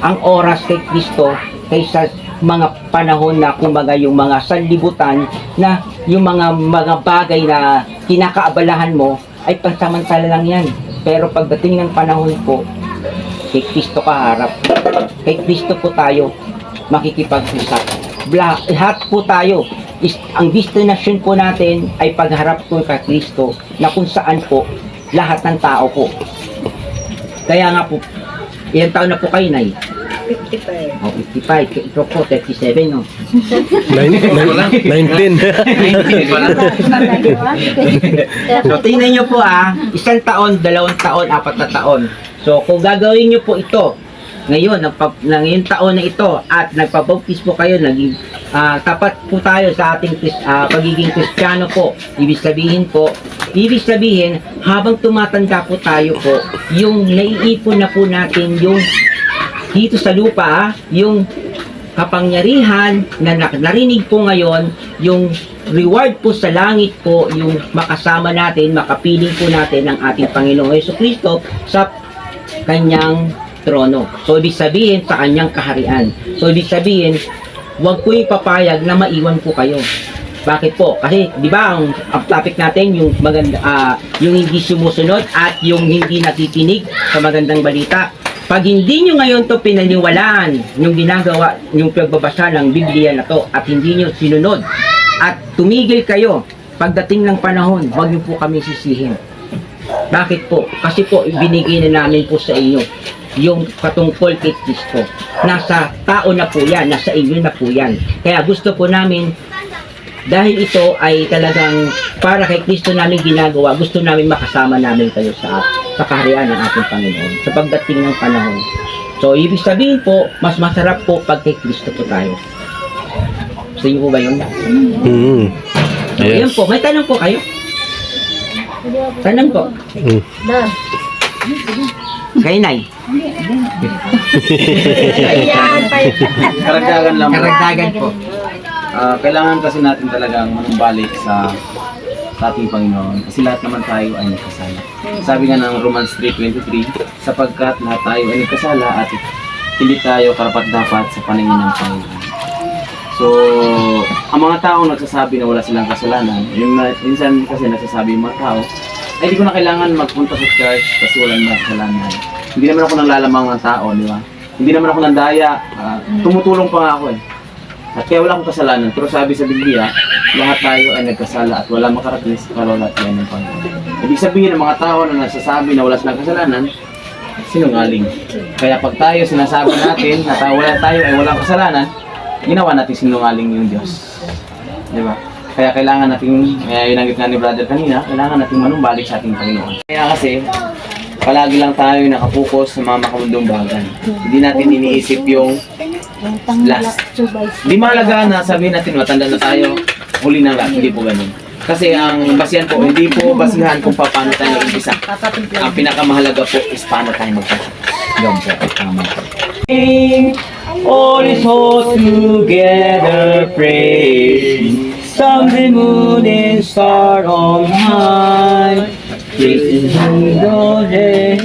ang oras kay Kristo kaysa mga panahon na kumbaga yung mga sanlibutan na yung mga bagay na kinakaabalahan mo ay pansamantala lang yan. Pero pagdating ng panahon po, kay Kristo kaharap. Kay Kristo po tayo makikipag-usap. Lahat po tayo. Ang destinasyon po natin ay pagharap po kay Kristo na kung saan po lahat ng tao po. Kaya nga po, ilang taon na po kayo, Nay? 55. Oh, 55. Ito po, 37, no? 19. So, tingnan nyo po isang taon, 2 taon, 4 na taon. So, kung gagawin nyo po ito, ngayon, ngayong taon na ito, at nagpabaptis po kayo, naging tapat po tayo sa ating pagiging Kristiyano po. Ibig sabihin, habang tumatanda po tayo po, yung naiipon na po natin yung dito sa lupa, yung kapangyarihan na narinig po ngayon, yung reward po sa langit po, yung makasama natin, makapiling po natin ang ating Panginoong Jesucristo sa kanyang trono. So, ibig sabihin sa kanyang kaharian. So, ibig sabihin, huwag ko ipapayag na maiwan po kayo. Bakit po? Kasi, di ba, ang topic natin, yung maganda, yung hindi sumusunod at yung hindi nakikinig sa magandang balita. Pag hindi nyo ngayon to pinaniwalaan, yung ginagawa, yung pagbabasa ng Biblia na to, at hindi nyo sinunod, at tumigil kayo, pagdating ng panahon, huwag nyo po kami sisihin. Bakit po? Kasi po, binigay na namin po sa inyo yung patungkol kay Kristo. Nasa tao na po yan, nasa inyo na po yan. Kaya gusto po namin, dahil ito ay talagang para kay Kristo namin ginagawa, gusto namin makasama namin kayo sa kaharian ng ating Panginoon sa pagdating ng panahon. So, ibig sabihin po, mas masarap po pag kay Kristo po tayo. Gusto niyo po ba yun? So, yun po. May tanong po kayo? Tanong po. Kay Nay. Karagdagan lang po. Karagdagan po. Kailangan kasi natin talagang manumbalik sa ating Panginoon kasi lahat naman tayo ay nagkasala. Sabi nga ng Romans 3:23, sapagkat lahat tayo ay nagkasala at hindi tayo karapat-dapat sa paningin ng Panginoon. So, ang mga taong nagsasabi na wala silang kasalanan, minsan kasi nagsasabi yung mga tao, ay di ko na kailangan magpunta sa church kasi wala na kasalanan. Hindi naman ako nalalamang ng tao, di ba? Hindi naman ako nandaya, tumutulong pa nga ako eh. At kaya wala akong kasalanan, pero sabi sa Biblia, lahat tayo ay nagkasala at wala makarating sa kaluwalhatian yan ng Panginoon. Ibig sabihin ng mga tao na nagsasabi na wala silang kasalanan, sinungaling. Kaya pag tayo sinasabi natin na wala tayo ay walang kasalanan, ginawa natin sinungaling yung Diyos. Di ba? Kaya kailangan natin, inanggit nga ni brother kanina, kailangan natin manumbalik sa ating Panginoon. Kaya kasi, palagi lang tayo nakapokus sa mga makamundong bagay. Hindi natin iniisip yung last. Di mahalaga na sabihin natin, matanda na tayo, huli na lahat. Hindi po ganun. Kasi ang basihan po, hindi po basihan kung paano tayo nag-umpisa. Ang pinakamahalaga po is paano tayo magpapakita. Yun po, tama po. All is all together praise. Sun, the moon, and star on high. Praise the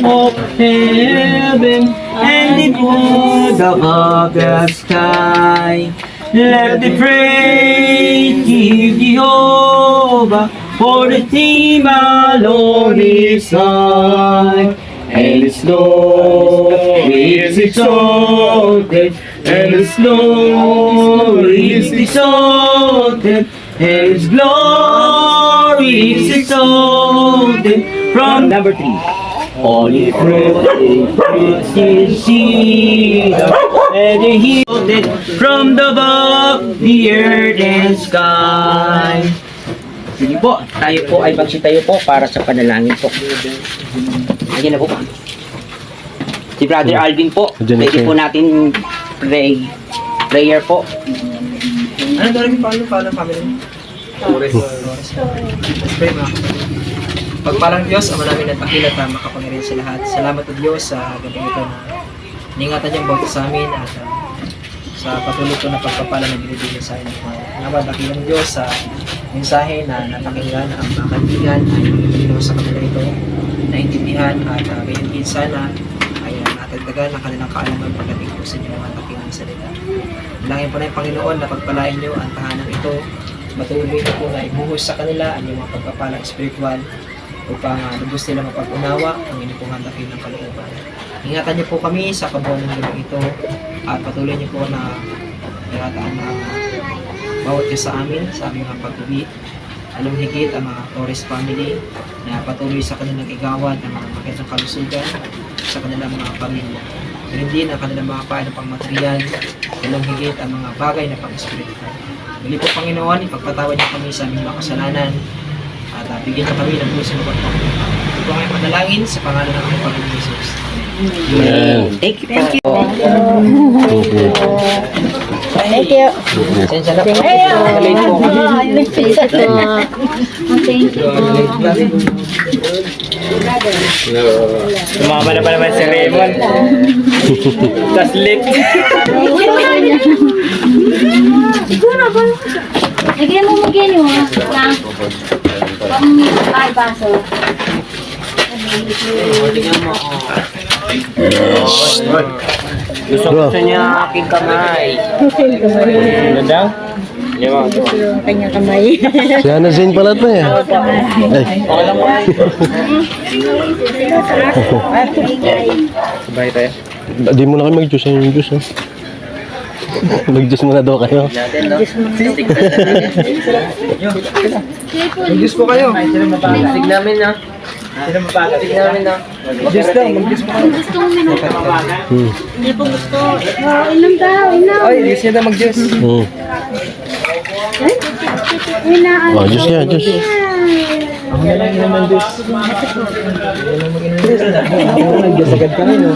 of heaven and the wood above the sky. Let the praise give Jehovah, for the theme alone is high. And His glory is exalted, and His glory is exalted, and His glory is exalted. From number 3. Holy fruit is cedar, and He exalted from the above the earth and sky. Sige po, tayo po ay magsitayo po para sa panalangin po. Ayan na po. Si Brother Alvin po, pwede po natin prayer po. Ano daw rin paano family? Pray mo. Pagpalang Diyos, ang namin at akilat na makapangyarihan sa lahat. Salamat o Diyos sa gabing ito na iningatan niyang bawat sa amin at sa patuloy ko na pagpapala na binibigyan sa amin. Salamat akilang Diyos sa mensahe na napakinggan ang mga kaibigan ay binibigyan sa kanila ito naintindihan at gayon din sana ay natagdag madagdagan ang kanilang kaalaman pagdating po sa inyong mga takilang salita. Dalangin po na yung Panginoon na pagpalain niyo ang tahanan ito, matuloy niyo po na ibuhos sa kanila ang inyong mga pagpapalang spiritual upang lubos nila mapag-unawa ang inyong pong handakin ng kalooban. Ingatan niyo po kami sa kabuuan ng gabi ito at patuloy niyo po na irataan ang bawat isa sa amin sa aming mga pag-uwi. Alam higit ang mga Torres family na patuloy sa kanilang igawad ang mga magandang kalusugan sa kanilang mga pamilya. Ganun din ang kanilang mga paano pang material, alam higit ang mga bagay na pang-spiritual. Muli po Panginoon, ipagpatawad niyo kami sa aming mga kasalanan at bigyan niyo kami ng puso na pagpapalala. Ito po ang aming panalangin sa pangalan ng aming Panginoon Jesus. Amen. Thank you po. Thank you. Sensya na po. Thank Late po kami. Sumama na pa naman si Raymond. Tas late. Lagyan mo magyan yun, ha? Lang. Pang baso. Gusto niya aking kamay. Ano daw? Hindi mo. Kanyang kamay. Si Ana Zane pala ito eh. Sabay tayo. Di mo na kayo mag-juice. Ayun yung juice. Mag-juice muna daw kayo. Mag-juice po kayo. Tig namin na. Tig namin na. Mag-juice daw. Mag-juice po kayo. Gusto mo minum? Hmm. Hindi po gusto. Inom daw, inom. Ay, juice niya daw mag-juice. Hmm. Inaan. Oh, juice yan, juice. Ako na lang naman juice. Nag-juice agad kami, no?